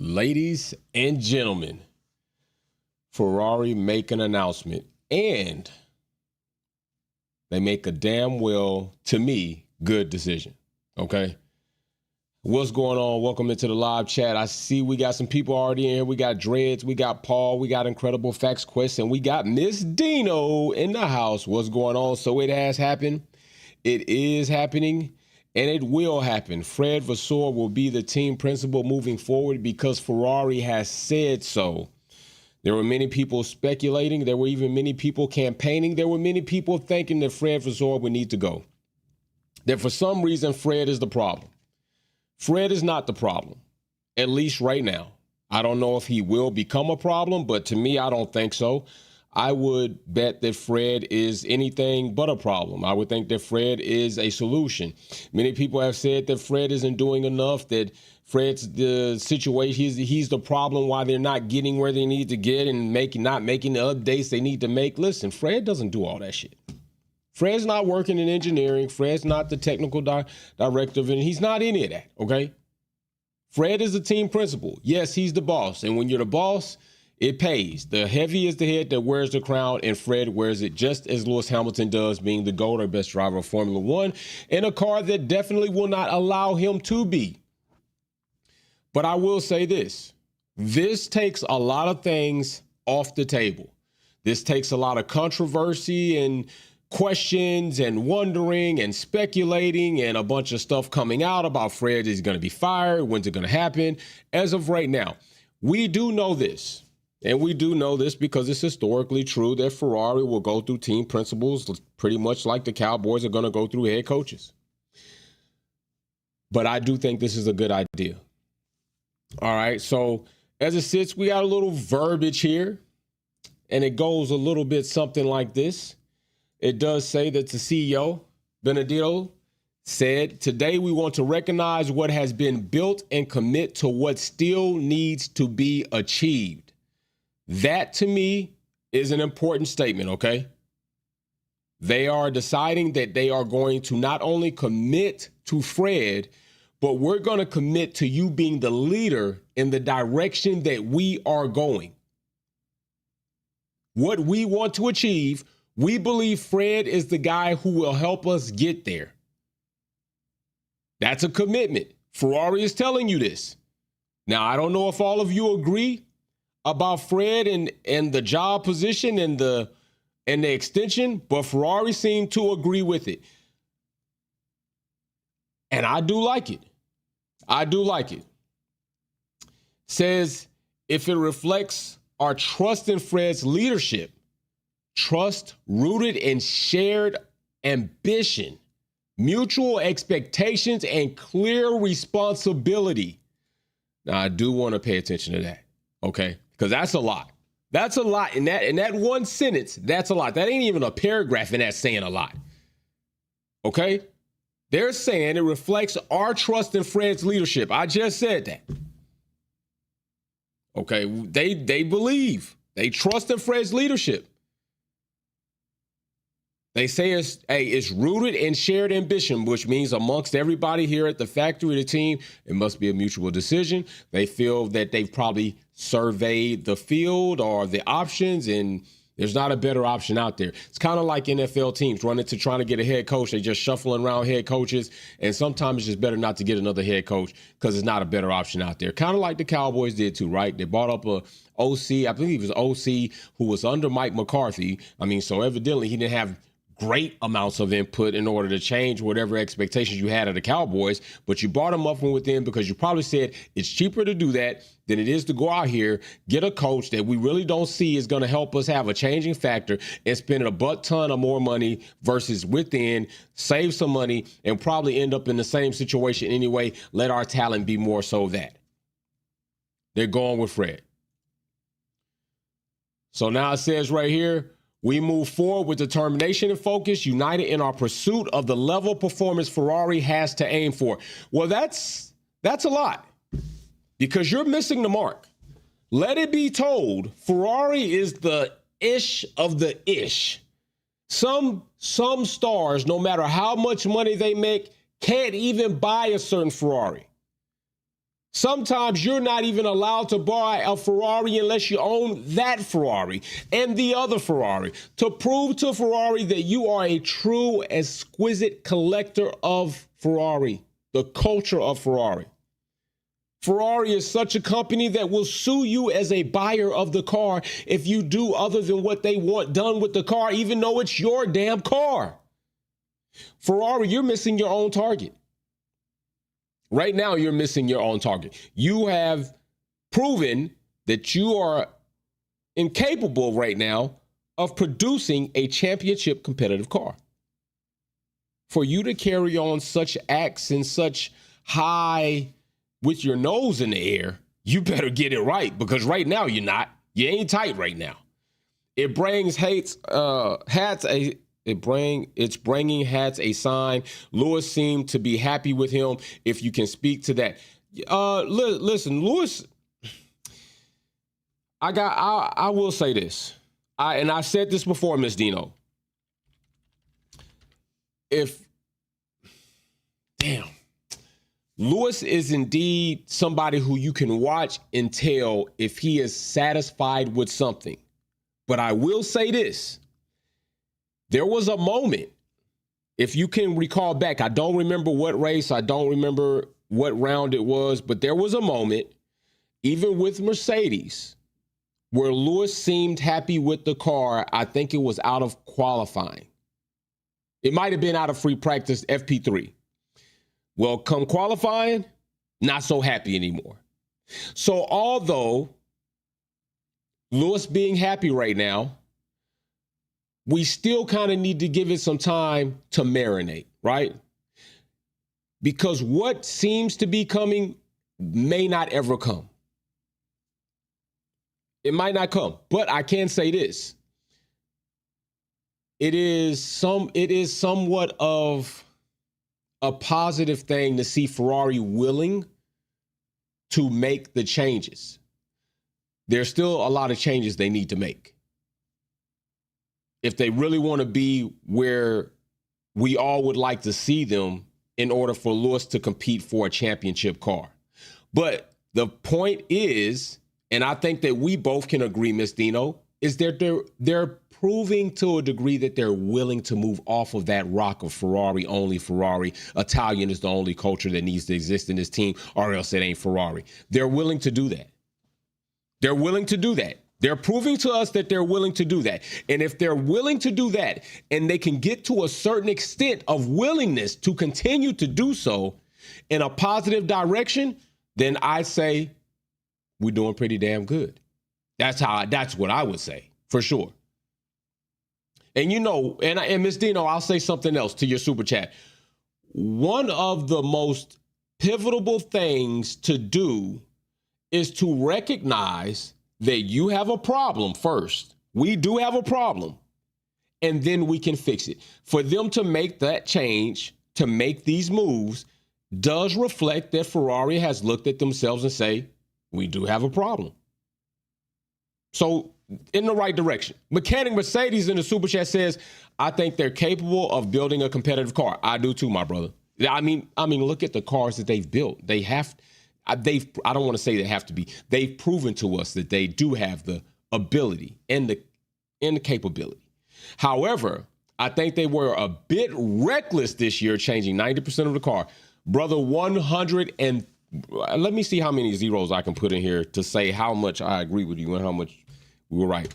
Ladies and gentlemen, Ferrari make an announcement, and they make a damn well, to me, good decision. Okay? What's going on? Welcome into the live chat. I see we got some people already in here. We got Dreads, we got Paul, we got Incredible Facts Quest, and we got Miss Dino in the house. What's going on? So it has happened. It is happening. And it will happen. Fred Vasseur will be the team principal moving forward because Ferrari has said so. There were many people speculating. There were even many people campaigning. There were many people thinking that Fred Vasseur would need to go. That for some reason, Fred is the problem. Fred is not the problem, at least right now. I don't know if he will become a problem, but to me, I don't think so. I would bet that Fred is anything but a problem. I would think that Fred is a solution. Many people have said that Fred isn't doing enough, that Fred's the situation, he's the problem why they're not getting where they need to get and not making the updates they need to make. Listen, Fred doesn't do all that shit. Fred's not working in engineering. Fred's not the technical director, and he's not any of that, okay? Fred is the team principal. Yes, he's the boss, and when you're the boss, it pays. The heavy is the head that wears the crown, and Fred wears it just as Lewis Hamilton does, being the GOAT or best driver of Formula One, in a car that definitely will not allow him to be. But I will say this. This takes a lot of things off the table. This takes a lot of controversy and questions and wondering and speculating and a bunch of stuff coming out about Fred is going to be fired. When's it going to happen? As of right now, we do know this. And we do know this because it's historically true that Ferrari will go through team principals pretty much like the Cowboys are going to go through head coaches. But I do think this is a good idea. All right, so as it sits, we got a little verbiage here, and it goes a little bit something like this. It does say that the CEO, Benedetto, said, "Today we want to recognize what has been built and commit to what still needs to be achieved." That, to me, is an important statement, okay? They are deciding that they are going to not only commit to Fred, but we're going to commit to you being the leader in the direction that we are going. What we want to achieve, we believe Fred is the guy who will help us get there. That's a commitment. Ferrari is telling you this. Now, I don't know if all of you agree about Fred and the job position and the extension, but Ferrari seemed to agree with it. And I do like it. I do like it. Says, if it reflects our trust in Fred's leadership, trust rooted in shared ambition, mutual expectations, and clear responsibility. Now, I do want to pay attention to that, okay? Because that's a lot. That's a lot. In that one sentence, that's a lot. That ain't even a paragraph, and that's saying a lot. Okay? They're saying it reflects our trust in Fred's leadership. I just said that. Okay? They believe. They trust in Fred's leadership. They say it's rooted in shared ambition, which means amongst everybody here at the factory, the team, it must be a mutual decision. They feel that they've probably surveyed the field or the options, and there's not a better option out there. It's kind of like NFL teams running to trying to get a head coach. They just shuffling around head coaches, and sometimes it's just better not to get another head coach because it's not a better option out there. Kind of like the Cowboys did too, right? They bought up a OC, I believe it was OC, who was under Mike McCarthy. I mean, so evidently he didn't have great amounts of input in order to change whatever expectations you had of the Cowboys, but you brought them up from within because you probably said it's cheaper to do that than it is to go out here, get a coach that we really don't see is going to help us have a changing factor and spend a butt ton of more money versus within, save some money, and probably end up in the same situation anyway. Let our talent be more so that. They're going with Fred. So now it says right here, we move forward with determination and focus, united in our pursuit of the level of performance Ferrari has to aim for. Well, that's a lot because you're missing the mark. Let it be told, Ferrari is the ish of the ish. Some stars, no matter how much money they make, can't even buy a certain Ferrari. Sometimes you're not even allowed to buy a Ferrari unless you own that Ferrari and the other Ferrari to prove to Ferrari that you are a true, exquisite collector of Ferrari, the culture of Ferrari. Ferrari is such a company that will sue you as a buyer of the car if you do other than what they want done with the car, even though it's your damn car. Ferrari, you're missing your own target. Right now, you're missing your own target. You have proven that you are incapable right now of producing a championship competitive car. For you to carry on such acts and such high with your nose in the air, you better get it right, because right now you're not. You ain't tight right now. It brings it's bringing hats a sign. Lewis seemed to be happy with him. If you can speak to that, listen, Lewis. I will say this. I said this before, Miss Dino. Lewis is indeed somebody who you can watch and tell if he is satisfied with something. But I will say this. There was a moment, if you can recall back, I don't remember what race, I don't remember what round it was, but there was a moment, even with Mercedes, where Lewis seemed happy with the car. I think it was out of qualifying. It might have been out of free practice, FP3. Well, come qualifying, not so happy anymore. So although Lewis being happy right now, we still kind of need to give it some time to marinate, right? Because what seems to be coming may not ever come. It might not come, but I can say this. It is somewhat of a positive thing to see Ferrari willing to make the changes. There's still a lot of changes they need to make if they really want to be where we all would like to see them in order for Lewis to compete for a championship car. But the point is, and I think that we both can agree, Miss Dino, is that they're proving to a degree that they're willing to move off of that rock of Ferrari, only Ferrari. Italian is the only culture that needs to exist in this team, or else it ain't Ferrari. They're willing to do that. They're willing to do that. They're proving to us that they're willing to do that. And if they're willing to do that, and they can get to a certain extent of willingness to continue to do so in a positive direction, then I say we're doing pretty damn good. That's what I would say, for sure. And and Ms. Dino, I'll say something else to your super chat. One of the most pivotal things to do is to recognize that you have a problem first. We do have a problem. And then we can fix it. For them to make that change, to make these moves, does reflect that Ferrari has looked at themselves and say, we do have a problem. So in the right direction. Mechanic Mercedes in the super chat says, I think they're capable of building a competitive car. I do too, my brother. I mean, look at the cars that they've built. I don't want to say they have to be. They've proven to us that they do have the ability and the capability. However, I think they were a bit reckless this year, changing 90% of the car. Brother, 100 and let me see how many zeros I can put in here to say how much I agree with you and how much we were right.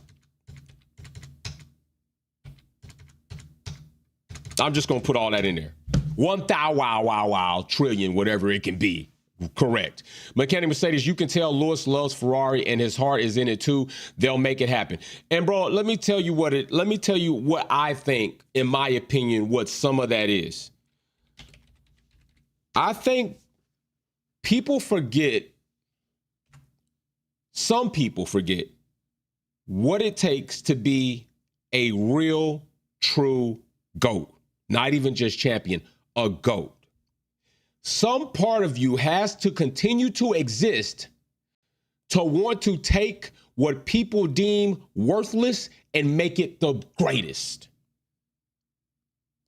I'm just going to put all that in there. 1,000 trillion, whatever it can be. Correct. Mechanic Mercedes, you can tell Lewis loves Ferrari and his heart is in it too. They'll make it happen. And bro, let me tell you what I think, in my opinion, what some of that is. I think some people forget what it takes to be a real, true GOAT. Not even just champion, a GOAT. Some part of you has to continue to exist to want to take what people deem worthless and make it the greatest.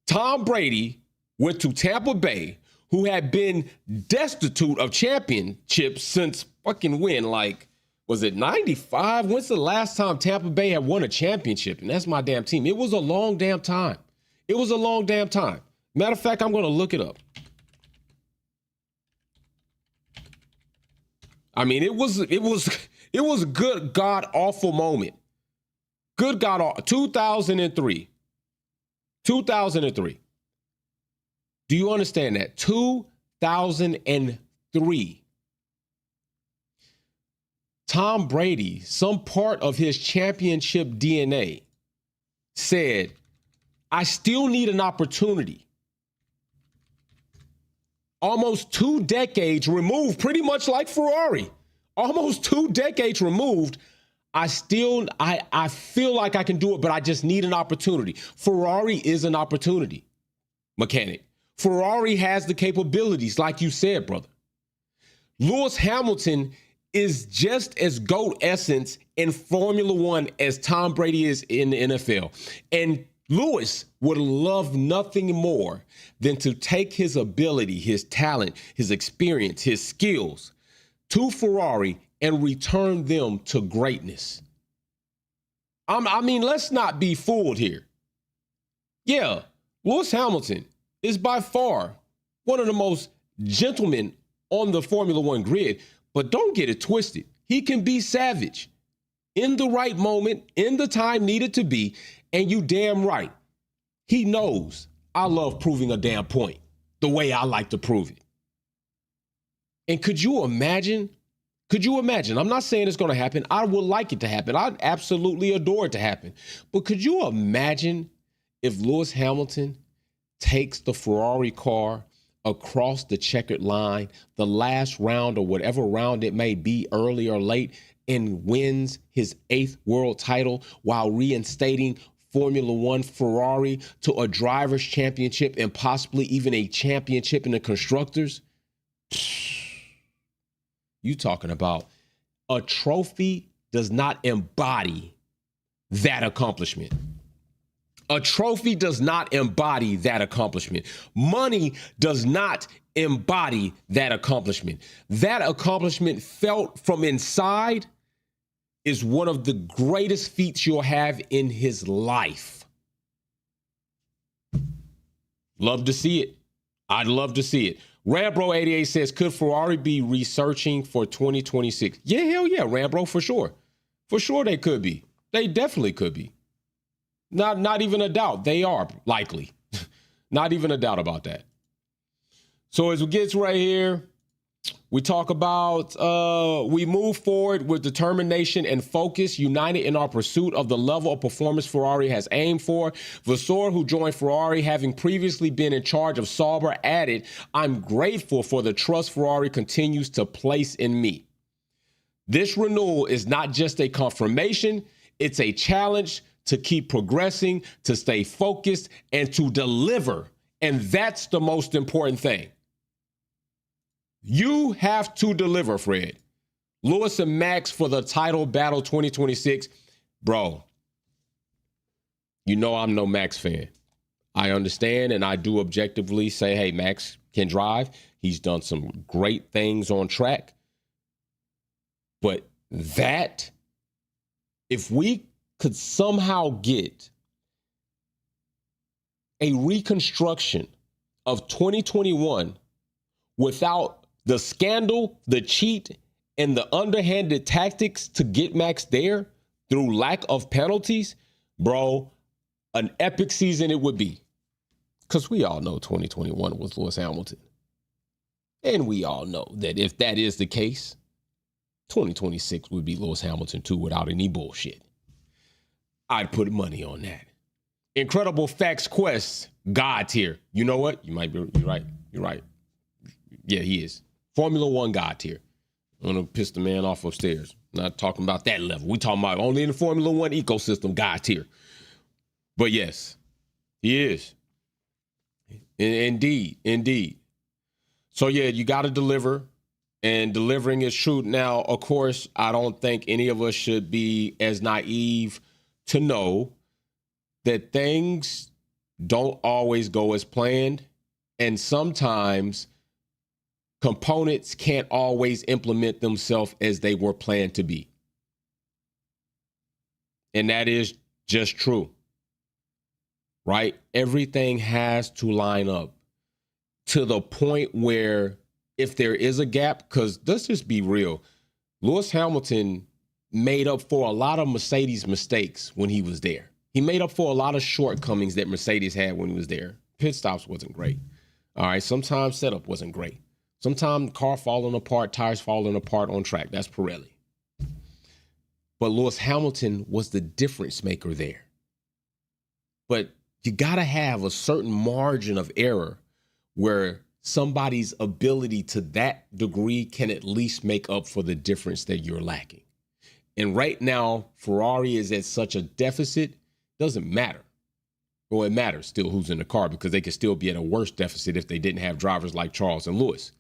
Tom Brady went to Tampa Bay, who had been destitute of championships since fucking when? Like, was it 95? When's the last time Tampa Bay had won a championship? And that's my damn team. It was a long damn time. It was a long damn time. Matter of fact, I'm going to look it up. I mean, it was a good God awful moment. Good God awful. 2003. 2003. Do you understand that? 2003. Tom Brady, some part of his championship DNA, said, I still need an opportunity. Almost 2 decades removed, pretty much like Ferrari. Almost 2 decades removed. I feel like I can do it, but I just need an opportunity. Ferrari is an opportunity mechanic. Ferrari has the capabilities, like you said, brother. Lewis Hamilton is just as GOAT essence in Formula One as Tom Brady is in the NFL. And Lewis would love nothing more than to take his ability, his talent, his experience, his skills to Ferrari and return them to greatness. I mean, let's not be fooled here. Yeah, Lewis Hamilton is by far one of the most gentlemen on the Formula One grid, but don't get it twisted. He can be savage in the right moment, in the time needed to be, and you damn right. He knows I love proving a damn point the way I like to prove it. And could you imagine? I'm not saying it's going to happen. I would like it to happen. I'd absolutely adore it to happen. But could you imagine if Lewis Hamilton takes the Ferrari car across the checkered line, the last round or whatever round it may be, early or late, and wins his 8th world title while reinstating Formula One Ferrari to a driver's championship and possibly even a championship in the constructors? You talking about a trophy does not embody that accomplishment. A trophy does not embody that accomplishment. Money does not embody that accomplishment. That accomplishment felt from inside is one of the greatest feats you'll have in his life. Love to see it. I'd love to see it. Rambro88 says, could Ferrari be researching for 2026? Yeah, hell yeah, Rambro, for sure. For sure they could be. They definitely could be. Not even a doubt. They are likely. Not even a doubt about that. So as we get right here, we talk about we move forward with determination and focus, united in our pursuit of the level of performance Ferrari has aimed for. Vasseur, who joined Ferrari, having previously been in charge of Sauber, added, I'm grateful for the trust Ferrari continues to place in me. This renewal is not just a confirmation, it's a challenge to keep progressing, to stay focused, and to deliver. And that's the most important thing. You have to deliver, Fred. Lewis and Max for the title battle 2026. Bro, you know I'm no Max fan. I understand, and I do objectively say, hey, Max can drive. He's done some great things on track. But that, if we could somehow get a reconstruction of 2021 without the scandal, the cheat, and the underhanded tactics to get Max there through lack of penalties, bro, an epic season it would be. Because we all know 2021 was Lewis Hamilton. And we all know that if that is the case, 2026 would be Lewis Hamilton too without any bullshit. I'd put money on that. Incredible Facts Quest, God tier. You know what? You're right. Yeah, he is. Formula One God tier. I'm going to piss the man off upstairs. Not talking about that level. We talking about only in the Formula One ecosystem, God tier. But yes, he is. Indeed. So yeah, you got to deliver. And delivering is true. Now, of course, I don't think any of us should be as naive to know that things don't always go as planned. And sometimes components can't always implement themselves as they were planned to be. And that is just true, right? Everything has to line up to the point where if there is a gap, because let's just be real, Lewis Hamilton made up for a lot of Mercedes mistakes when he was there. He made up for a lot of shortcomings that Mercedes had when he was there. Pit stops wasn't great. All right, sometimes setup wasn't great. Sometimes car falling apart, tires falling apart on track. That's Pirelli. But Lewis Hamilton was the difference maker there. But you got to have a certain margin of error where somebody's ability to that degree can at least make up for the difference that you're lacking. And right now, Ferrari is at such a deficit, doesn't matter. Well, it matters still who's in the car because they could still be at a worse deficit if they didn't have drivers like Charles and Lewis.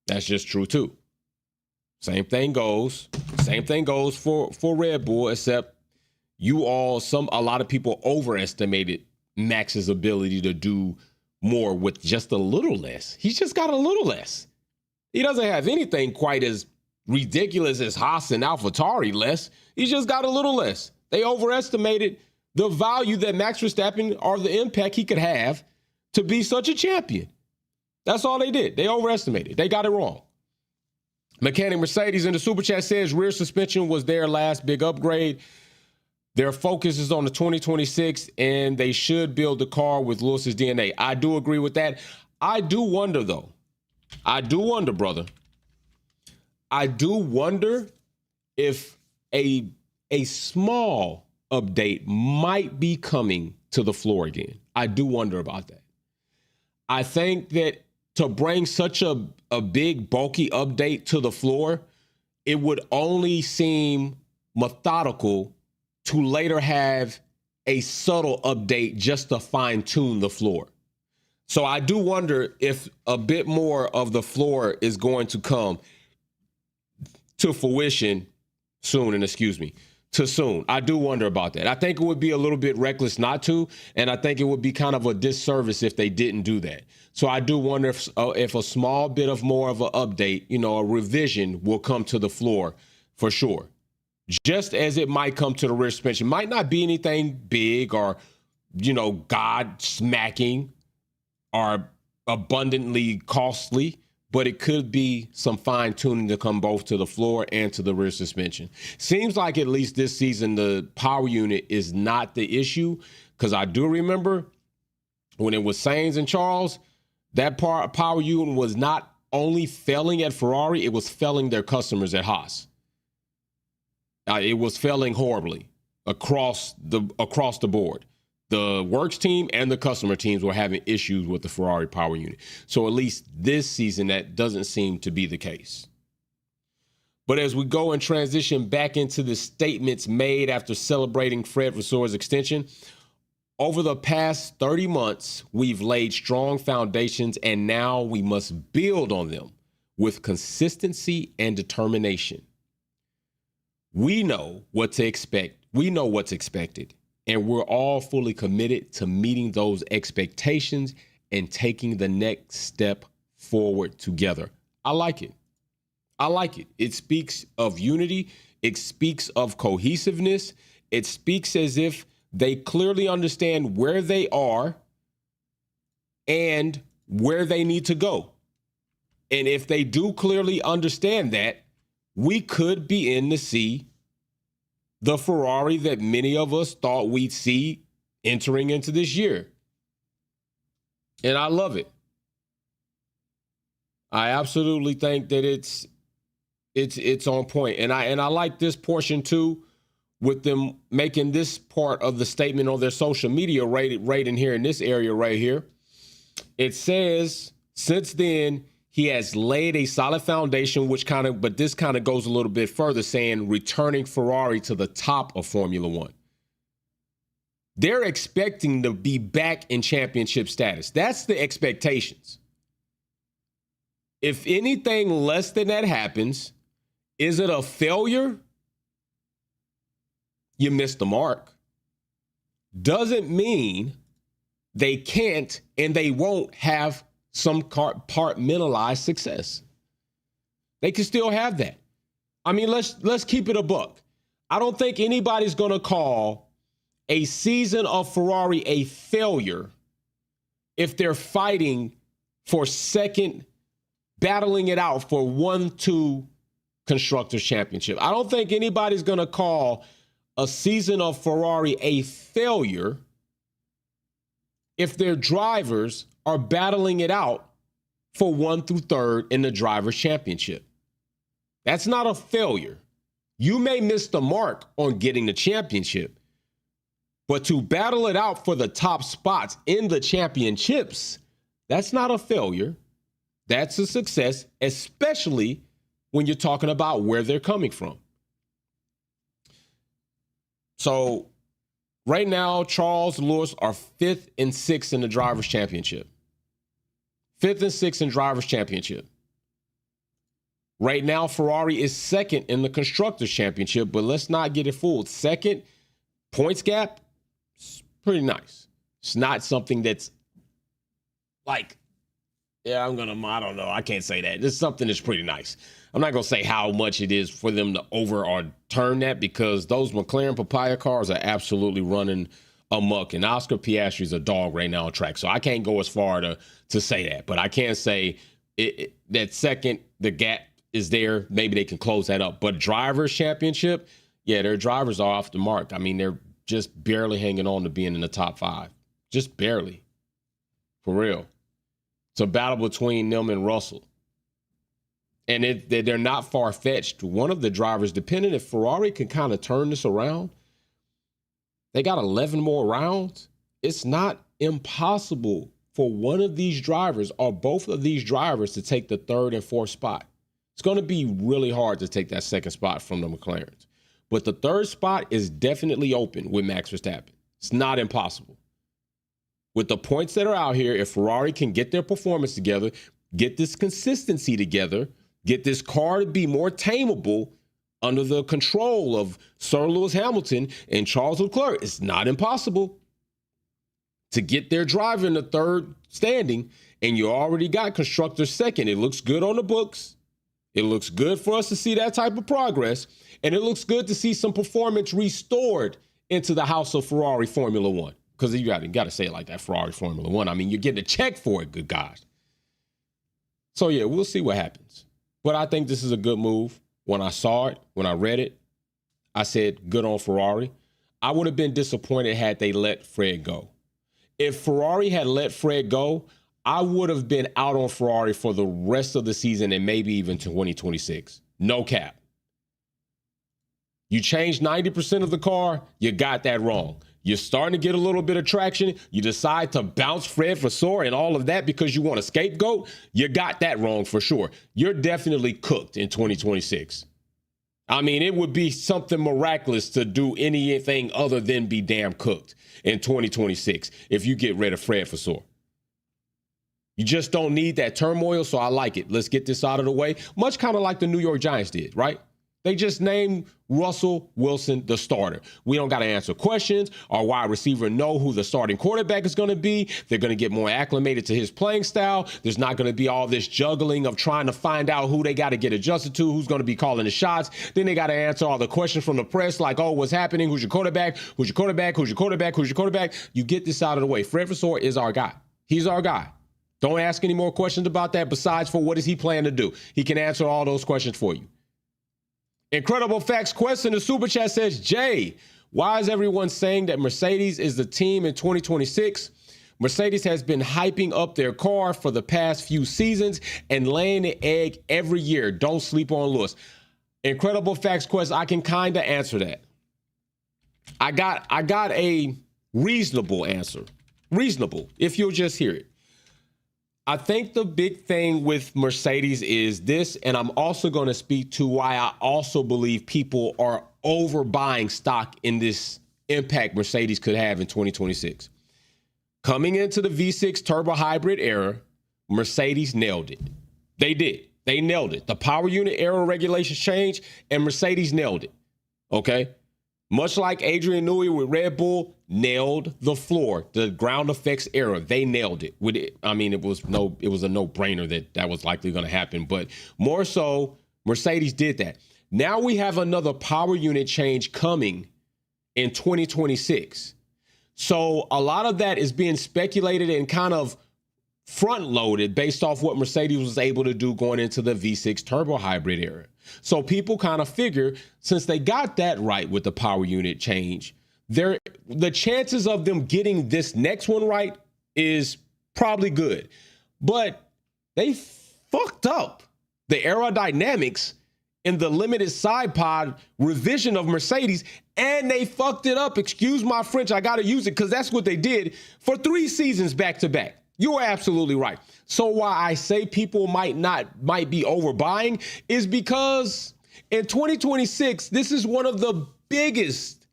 That's just true too. Same thing goes for Red Bull, except a lot of people overestimated Max's ability to do more with just a little less. He's just got a little less. He doesn't have anything quite as ridiculous as Haas and AlphaTauri less. He's just got a little less. They overestimated the value that Max Verstappen or the impact he could have to be such a champion. That's all they did. They overestimated. They got it wrong. Mechanic Mercedes in the super chat says rear suspension was their last big upgrade. Their focus is on the 2026, and they should build the car with Lewis's DNA. I do agree with that. I do wonder, though. Brother. I do wonder if a small update might be coming to the floor again. I do wonder about that. I think that to bring such a big, bulky update to the floor, it would only seem methodical to later have a subtle update just to fine-tune the floor. So I do wonder if a bit more of the floor is going to come to fruition soon. I do wonder about that. I think it would be a little bit reckless not to, and I think it would be kind of a disservice if they didn't do that. So I do wonder if a small bit of more of an update, a revision will come to the floor for sure. Just as it might come to the rear suspension. Might not be anything big or, God smacking or abundantly costly, but it could be some fine tuning to come both to the floor and to the rear suspension. Seems like at least this season, the power unit is not the issue, because I do remember when it was Sainz and Charles, that power unit was not only failing at Ferrari, it was failing their customers at Haas. It was failing horribly across the board. The works team and the customer teams were having issues with the Ferrari power unit. So at least this season, that doesn't seem to be the case. But as we go and transition back into the statements made after celebrating Fred Vasseur's extension, over the past 30 months, we've laid strong foundations, and now we must build on them with consistency and determination. We know what to expect. We know what's expected. And we're all fully committed to meeting those expectations and taking the next step forward together. I like it. It speaks of unity. It speaks of cohesiveness. It speaks as if they clearly understand where they are and where they need to go. And if they do clearly understand that, we could be in to see the Ferrari that many of us thought we'd see entering into this year. And I love it. I absolutely think that it's on point. And I like this portion too, with them making this part of the statement on their social media right in here in this area right here. It says, since then, he has laid a solid foundation, but this kind of goes a little bit further, saying returning Ferrari to the top of Formula One. They're expecting to be back in championship status. That's the expectations. If anything less than that happens, is it a failure? You missed the mark. Doesn't mean they can't and they won't have some compartmentalized success. They can still have that. I mean, let's keep it a buck. I don't think anybody's going to call a season of Ferrari a failure if they're fighting for second, battling it out for 1-2 Constructors Championship. I don't think anybody's going to call a season of Ferrari a failure if their drivers are battling it out for 1 through 3rd in the Drivers' Championship. That's not a failure. You may miss the mark on getting the championship, but to battle it out for the top spots in the championships, that's not a failure. That's a success, especially when you're talking about where they're coming from. So right now, Charles and Lewis are 5th and 6th in the Drivers' Championship. 5th and 6th in Drivers' Championship. Right now, Ferrari is 2nd in the Constructors' Championship, but let's not get it fooled. 2nd, points gap, it's pretty nice. It's not something that's like, yeah, I don't know. I can't say that. It's something that's pretty nice. I'm not going to say how much it is for them to over or turn that, because those McLaren Papaya cars are absolutely running amok. And Oscar Piastri's a dog right now on track. So I can't go as far to say that. But I can say that second, the gap is there. Maybe they can close that up. But Drivers' Championship, yeah, their drivers are off the mark. I mean, they're just barely hanging on to being in the top 5. Just barely. For real. It's a battle between them and Russell. And they're not far-fetched. One of the drivers, depending if Ferrari can kind of turn this around, they got 11 more rounds. It's not impossible for one of these drivers or both of these drivers to take the 3rd and 4th spot. It's going to be really hard to take that 2nd spot from the McLarens. But the 3rd spot is definitely open with Max Verstappen. It's not impossible. With the points that are out here, if Ferrari can get their performance together, get this consistency together, get this car to be more tameable under the control of Sir Lewis Hamilton and Charles Leclerc, it's not impossible to get their driver in the 3rd standing, and you already got Constructors 2nd. It looks good on the books. It looks good for us to see that type of progress, and it looks good to see some performance restored into the house of Ferrari Formula One. Because you got to say it like that, Ferrari Formula One. I mean, you're getting a check for it, good gosh. So, yeah, we'll see what happens. But I think this is a good move. When I saw it, when I read it, I said, good on Ferrari. I would have been disappointed had they let Fred go. If Ferrari had let Fred go, I would have been out on Ferrari for the rest of the season and maybe even 2026. No cap. You changed 90% of the car, you got that wrong. You're starting to get a little bit of traction. You decide to bounce Fred Vasseur and all of that because you want a scapegoat. You got that wrong for sure. You're definitely cooked in 2026. I mean, it would be something miraculous to do anything other than be damn cooked in 2026 if you get rid of Fred Vasseur. You just don't need that turmoil, so I like it. Let's get this out of the way. Much kind of like the New York Giants did, right? They just named Russell Wilson the starter. We don't got to answer questions. Our wide receiver know who the starting quarterback is going to be. They're going to get more acclimated to his playing style. There's not going to be all this juggling of trying to find out who they got to get adjusted to, who's going to be calling the shots. Then they got to answer all the questions from the press like, oh, what's happening? Who's your quarterback? Who's your quarterback? Who's your quarterback? Who's your quarterback? You get this out of the way. Fred Vasseur is our guy. He's our guy. Don't ask any more questions about that besides for what does he plan to do. He can answer all those questions for you. Incredible Facts Quest in the Super Chat says, Jay, why is everyone saying that Mercedes is the team in 2026? Mercedes has been hyping up their car for the past few seasons and laying the egg every year. Don't sleep on Lewis. Incredible Facts Quest, I can kind of answer that. I got a reasonable answer. Reasonable, if you'll just hear it. I think the big thing with Mercedes is this, and I'm also going to speak to why I also believe people are overbuying stock in this impact Mercedes could have in 2026. Coming into the V6 turbo hybrid era, Mercedes nailed it. They did. They nailed it. The power unit era regulations changed, and Mercedes nailed it. Okay? Much like Adrian Newey with Red Bull, nailed the floor. The ground effects era, they nailed it. It was a no-brainer that was likely going to happen. But more so, Mercedes did that. Now we have another power unit change coming in 2026. So a lot of that is being speculated and kind of front-loaded based off what Mercedes was able to do going into the V6 turbo hybrid era. So people kind of figure, since they got that right with the power unit change, the chances of them getting this next one right is probably good. But they fucked up the aerodynamics in the limited side pod revision of Mercedes, and they fucked it up. Excuse my French, I got to use it because that's what they did for 3 seasons back to back. You're absolutely right. So why I say people might be overbuying is because in 2026, this is one of the biggest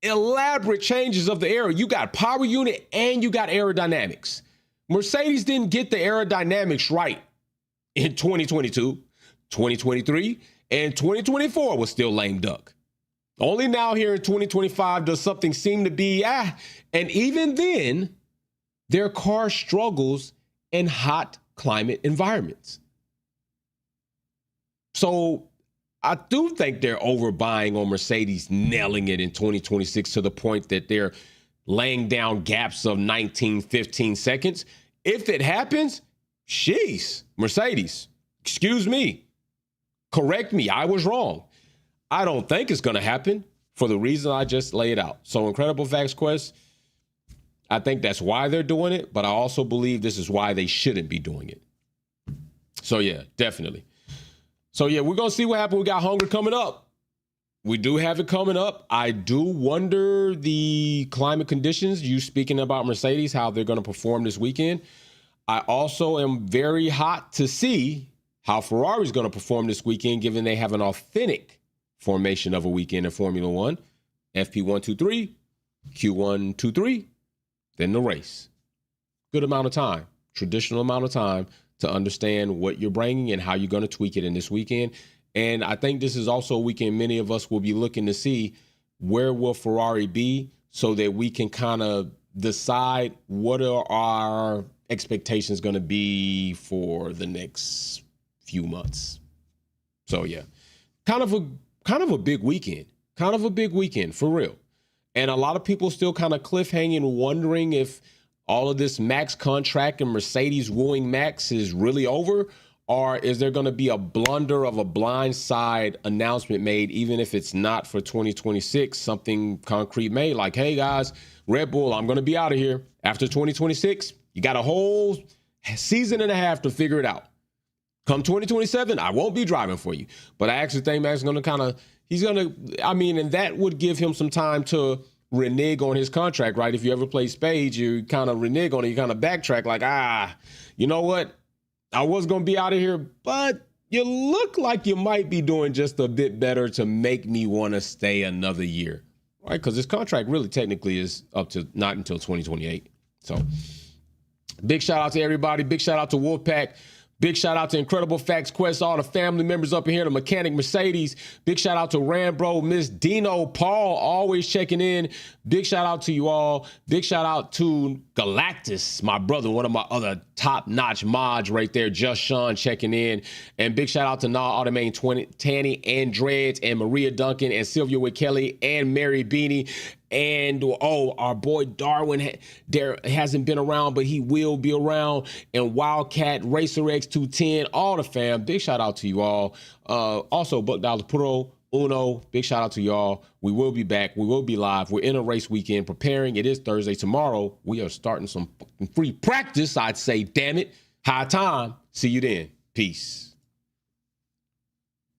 elaborate changes of the era. You got power unit and you got aerodynamics. Mercedes didn't get the aerodynamics right in 2022, 2023, and 2024 was still lame duck. Only now here in 2025 does something seem to be, and even then, their car struggles in hot climate environments. So I do think they're overbuying on Mercedes nailing it in 2026 to the point that they're laying down gaps of 19, 15 seconds. If it happens, sheesh, Mercedes, excuse me, correct me, I was wrong. I don't think it's going to happen for the reason I just laid out. So Incredible Facts Quest, I think that's why they're doing it, but I also believe this is why they shouldn't be doing it. So yeah, definitely. So yeah, we're going to see what happens. We got Hungary coming up. We do have it coming up. I do wonder the climate conditions, you speaking about Mercedes, how they're going to perform this weekend. I also am very hot to see how Ferrari's going to perform this weekend, given they have an authentic formation of a weekend in Formula One. FP123, Q123, then the race. Good amount of time, traditional amount of time to understand what you're bringing and how you're going to tweak it in this weekend. And I think this is also a weekend many of us will be looking to see where will Ferrari be so that we can kind of decide what are our expectations going to be for the next few months. So yeah, kind of a big weekend for real. And a lot of people still kind of cliffhanging, wondering if all of this Max contract and Mercedes wooing Max is really over, or is there going to be a blunder of a blindside announcement made, even if it's not for 2026, something concrete made like, hey guys, Red Bull, I'm going to be out of here after 2026. You got a whole season and a half to figure it out. Come 2027, I won't be driving for you. But I actually think Max is going to and that would give him some time to renege on his contract, right? If you ever play spades, you kind of renege on it, you kind of backtrack like, you know what? I was going to be out of here, but you look like you might be doing just a bit better to make me want to stay another year, right? Because this contract really technically is up to not until 2028. So big shout out to everybody. Big shout out to Wolfpack. Big shout out to Incredible Facts Quest, all the family members up in here, the Mechanic Mercedes. Big shout out to Rambro, Miss Dino, Paul, always checking in. Big shout out to you all. Big shout out to Galactus, my brother, one of my other top-notch mods right there, Just Sean checking in. And big shout out to Nah Automane, Tanny, and Dreads, and Maria Duncan, and Sylvia with Kelly, and Mary Beanie. And, our boy Darwin hasn't been around, but he will be around. And Wildcat, Racer X210, all the fam. Big shout out to you all. Also, Buck Dollar Pro, Uno, big shout out to y'all. We will be back. We will be live. We're in a race weekend preparing. It is Thursday. Tomorrow, we are starting some free practice, I'd say. Damn it. High time. See you then. Peace.